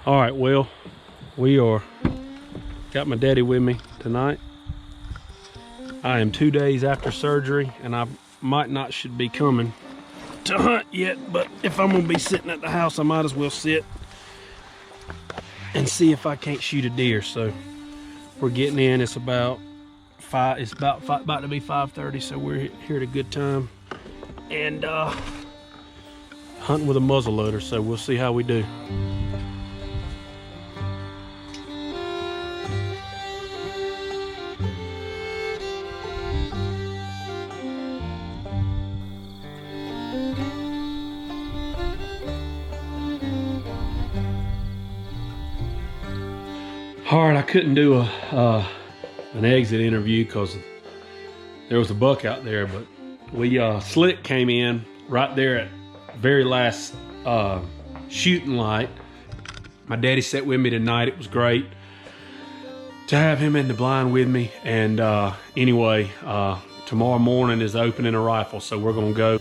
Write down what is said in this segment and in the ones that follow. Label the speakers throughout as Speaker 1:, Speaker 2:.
Speaker 1: All right, well, got my daddy with me tonight. I am 2 days after surgery, and I should be coming to hunt yet, but if I'm gonna be sitting at the house, I might as well sit and see if I can't shoot a deer. So we're getting in. It's about to be 5:30, so we're here at a good time, and hunting with a muzzle loader. So we'll see how we do. All right, I couldn't do an exit interview because there was a buck out there, but Slick came in right there at very last shooting light. My daddy sat with me tonight. It was great to have him in the blind with me. And anyway, tomorrow morning is opening a rifle, so we're gonna go.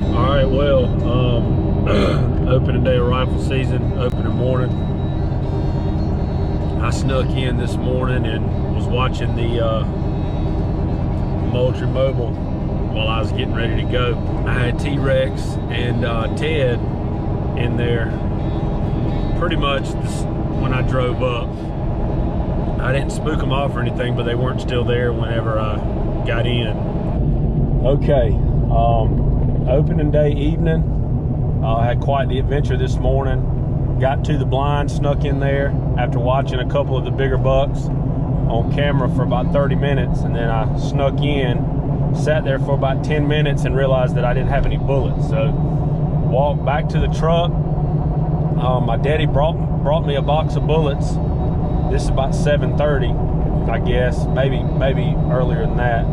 Speaker 1: All right, well, opening day of rifle season, opening morning. I snuck in this morning and was watching the Moultrie Mobile while I was getting ready to go. I had T-Rex and Ted in there pretty much when I drove up. I didn't spook them off or anything, but they weren't still there whenever I got in. Okay. Opening day evening. I had quite the adventure this morning. Got to the blind, snuck in there after watching a couple of the bigger bucks on camera for about 30 minutes, and then I snuck in, sat there for about 10 minutes and realized that I didn't have any bullets. So walked back to the truck. My daddy brought me a box of bullets. This is about 7:30, I guess, maybe earlier than that.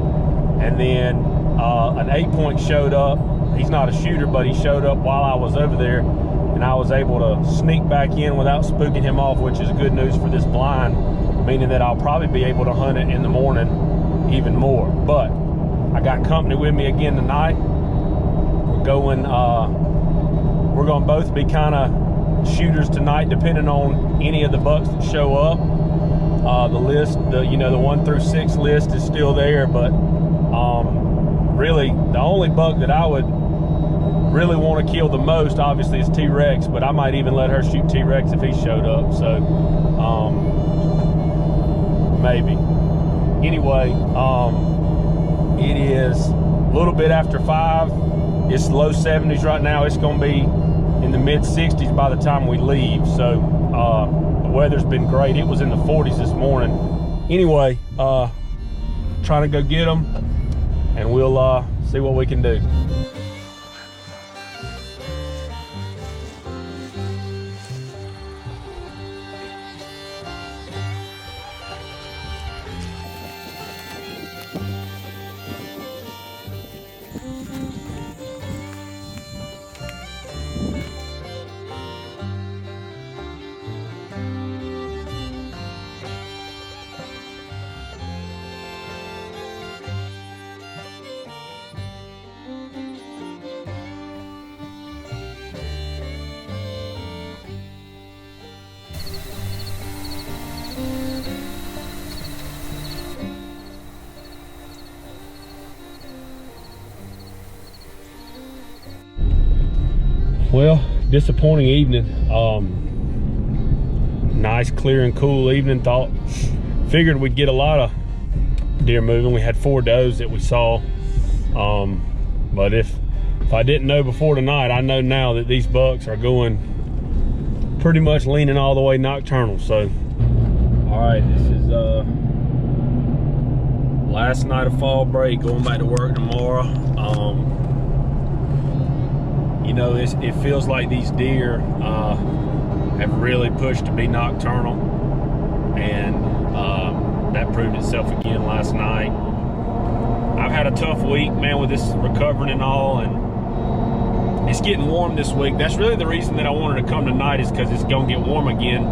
Speaker 1: And then an 8-point showed up. He's not a shooter, but he showed up while I was over there, and I was able to sneak back in without spooking him off, which is good news for this blind, meaning that I'll probably be able to hunt it in the morning even more. But I got company with me again tonight. We're going both be kind of shooters tonight, depending on any of the bucks that show up. The list, the 1 through 6 list is still there, but really the only buck that I would really want to kill the most obviously is T-Rex, but I might even let her shoot T-Rex if he showed up. So maybe. Anyway, it is a little bit after 5. It's low 70s right now. It's going to be in the mid 60s by the time we leave. So the weather's been great. It was in the 40s this morning. Anyway, trying to go get them, and we'll see what we can do. Well, disappointing evening. Nice, clear and cool evening. Figured we'd get a lot of deer moving. We had 4 does that we saw. But if I didn't know before tonight, I know now that these bucks are going pretty much leaning all the way nocturnal. So, all right, this is last night of fall break, going back to work tomorrow. You know, it feels like these deer have really pushed to be nocturnal, and that proved itself again last night. I've had a tough week, man, with this recovering and all, and it's getting warm this week. That's really the reason that I wanted to come tonight, is because it's gonna get warm again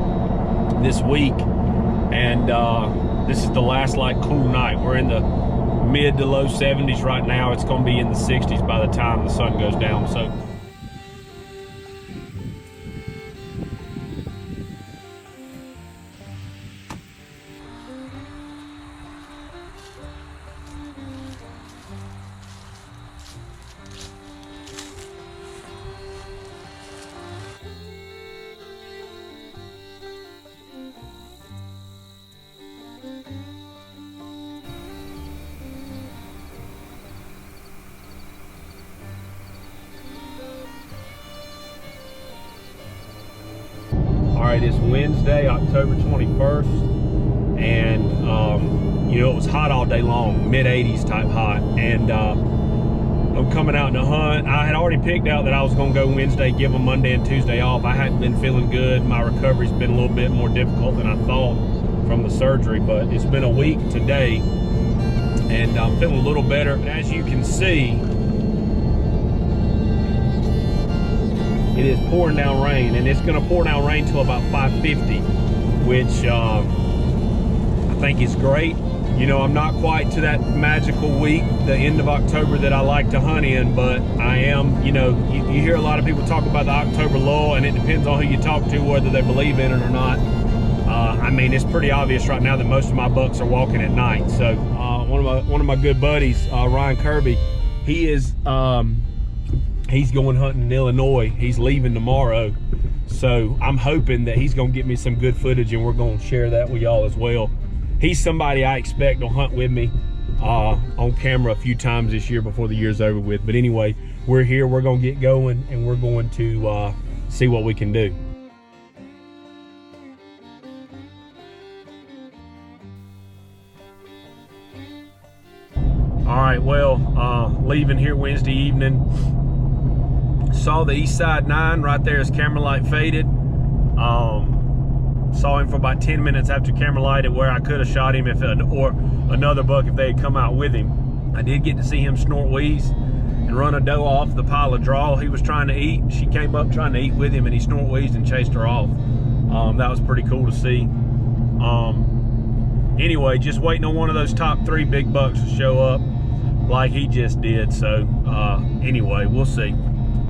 Speaker 1: this week, and this is the last like cool night. We're in the mid to low 70s right now. It's gonna be in the 60s by the time the sun goes down. So all right, it's Wednesday, October 21st, and you know, it was hot all day long, mid 80s type hot, and I'm coming out to hunt. I had already picked out that I was gonna go Wednesday, give them Monday and Tuesday off. I hadn't been feeling good. My recovery's been a little bit more difficult than I thought from the surgery, but it's been a week today, and I'm feeling a little better. As you can see, it is pouring down rain, and it's gonna pour down rain till about 5:50, which I think is great. You know, I'm not quite to that magical week, the end of October, that I like to hunt in, but I am, you know, you hear a lot of people talk about the October lull, and it depends on who you talk to, whether they believe in it or not. I mean, it's pretty obvious right now that most of my bucks are walking at night. So one of my good buddies, Ryan Kirby, he is, he's going hunting in Illinois. He's leaving tomorrow. So I'm hoping that he's gonna get me some good footage, and we're gonna share that with y'all as well. He's somebody I expect will hunt with me on camera a few times this year before the year's over with. But anyway, we're here, we're gonna get going, and we're going to see what we can do. All right, well, leaving here Wednesday evening. Saw the East Side 9 right there as camera light faded. Saw him for about 10 minutes after camera light, at where I could have shot him or another buck if they had come out with him. I did get to see him snort wheeze and run a doe off the pile of draw he was trying to eat. She came up trying to eat with him, and he snort wheezed and chased her off. That was pretty cool to see. Anyway, just waiting on one of those top 3 big bucks to show up like he just did. So anyway, we'll see.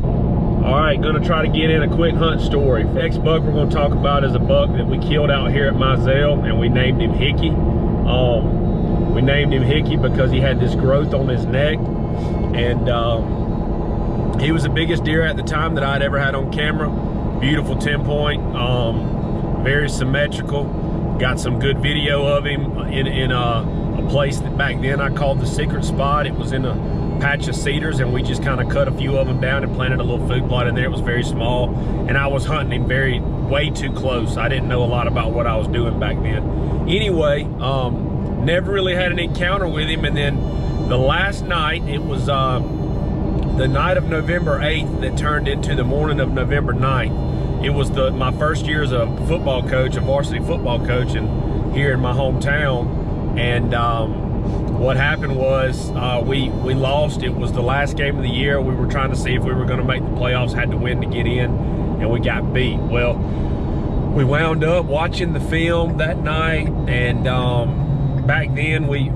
Speaker 1: All right, gonna try to get in a quick hunt story. Next buck we're gonna talk about is a buck that we killed out here at Mizell, and we named him Hickey. We named him Hickey because he had this growth on his neck, and he was the biggest deer at the time that I'd ever had on camera. Beautiful 10-point, very symmetrical. Got some good video of him in a place that back then I called the secret spot. It was in a patch of cedars, and we just kind of cut a few of them down and planted a little food plot in there. It was very small, and I was hunting him way too close. I didn't know a lot about what I was doing back then. Anyway, never really had an encounter with him, and then the last night, it was the night of November 8th that turned into the morning of November 9th. It was my first year as a football coach, a varsity football coach, and here in my hometown. And what happened was we lost. It was the last game of the year. We were trying to see if we were going to make the playoffs, had to win to get in, and we got beat. Well, we wound up watching the film that night, and back then we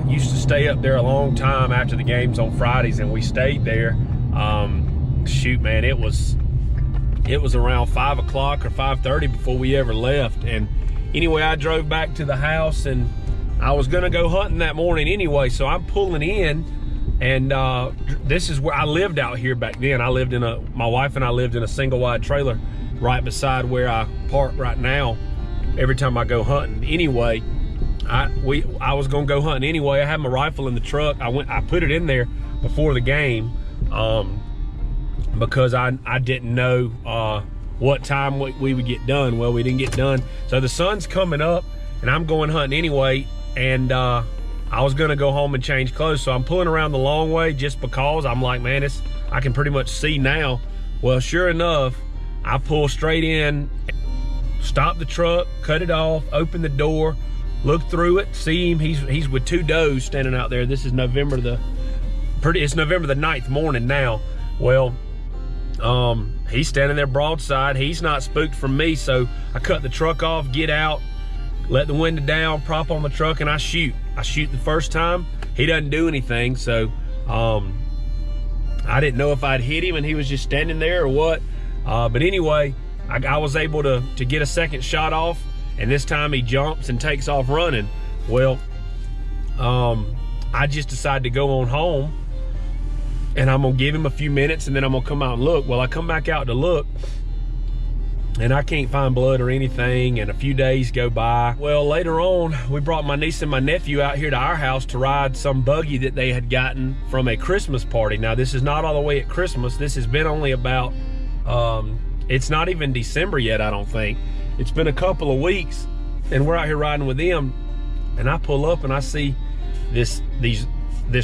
Speaker 1: used to stay up there a long time after the games on Fridays, and we stayed there. Shoot, man, it was around 5 o'clock or 5:30 before we ever left. And anyway, I drove back to the house, and I was gonna go hunting that morning anyway, so I'm pulling in, and this is where I lived out here back then. My wife and I lived in a single wide trailer right beside where I park right now. every time I go hunting. Anyway, I was gonna go hunting anyway. I had my rifle in the truck. I put it in there before the game because I didn't know what time we would get done. Well, we didn't get done. So the sun's coming up and I'm going hunting anyway, and I was gonna go home and change clothes. So I'm pulling around the long way just because I'm like, man, I can pretty much see now. Well, sure enough, I pull straight in, stop the truck, cut it off, open the door, look through it, see him. He's with 2 does standing out there. This is November the 9th morning now. Well, he's standing there broadside. He's not spooked from me, so I cut the truck off, get out, let the window down, prop on the truck, and I shoot. I shoot the first time. He doesn't do anything, so I didn't know if I'd hit him and he was just standing there or what. But anyway, I was able to get a second shot off, and this time he jumps and takes off running. Well, I just decided to go on home, and I'm gonna give him a few minutes and then I'm gonna come out and look. Well, I come back out to look and I can't find blood or anything, and a few days go by. Well, later on, we brought my niece and my nephew out here to our house to ride some buggy that they had gotten from a Christmas party. Now, this is not all the way at Christmas. This has been only about, it's not even December yet, I don't think. It's been a couple of weeks, and we're out here riding with them, and I pull up and I see this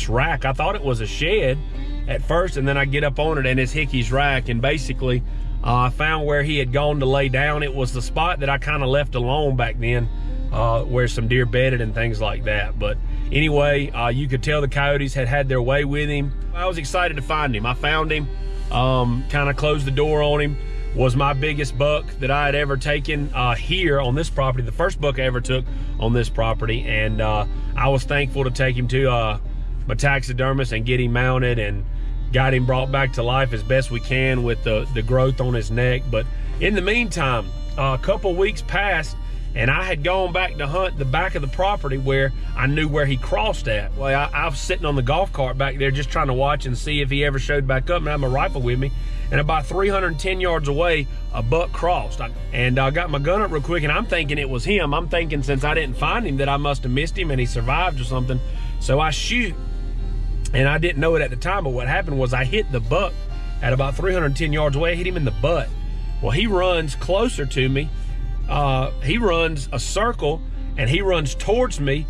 Speaker 1: rack. I thought it was a shed at first, and then I get up on it and it's Hickey's rack, and basically I found where he had gone to lay down. It was the spot that I kind of left alone back then, where some deer bedded and things like that. But anyway, you could tell the coyotes had their way with him. I was excited to find him. I found him, kind of closed the door on him. Was my biggest buck that I had ever taken here on this property, the first buck I ever took on this property. And I was thankful to take him to my taxidermist and get him mounted and got him brought back to life as best we can with the growth on his neck. But in the meantime, a couple weeks passed, and I had gone back to hunt the back of the property where I knew where he crossed at. Well, I was sitting on the golf cart back there just trying to watch and see if he ever showed back up, and I had my rifle with me, and about 310 yards away, a buck crossed. And I got my gun up real quick, and I'm thinking it was him. I'm thinking since I didn't find him that I must have missed him and he survived or something. So I shoot. And I didn't know it at the time, but what happened was I hit the buck at about 310 yards away. I hit him in the butt. Well, he runs closer to me. He runs a circle, and he runs towards me,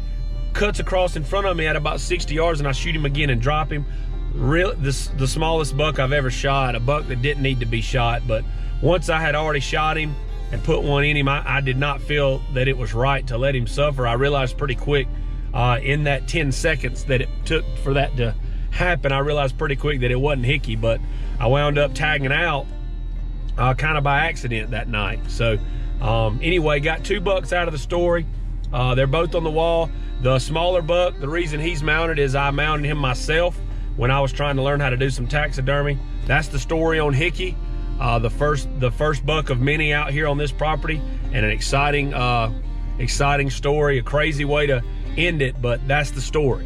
Speaker 1: cuts across in front of me at about 60 yards, and I shoot him again and drop him. The smallest buck I've ever shot, a buck that didn't need to be shot. But once I had already shot him and put one in him, I did not feel that it was right to let him suffer. I realized pretty quick, in that 10 seconds that it took for that to happen, I realized pretty quick that it wasn't Hickey, but I wound up tagging out kind of by accident that night. So anyway, got 2 bucks out of the story. They're both on the wall. The smaller buck, the reason he's mounted is I mounted him myself when I was trying to learn how to do some taxidermy. That's the story on Hickey. The first buck of many out here on this property, and an exciting story, a crazy way to end it, but that's the story.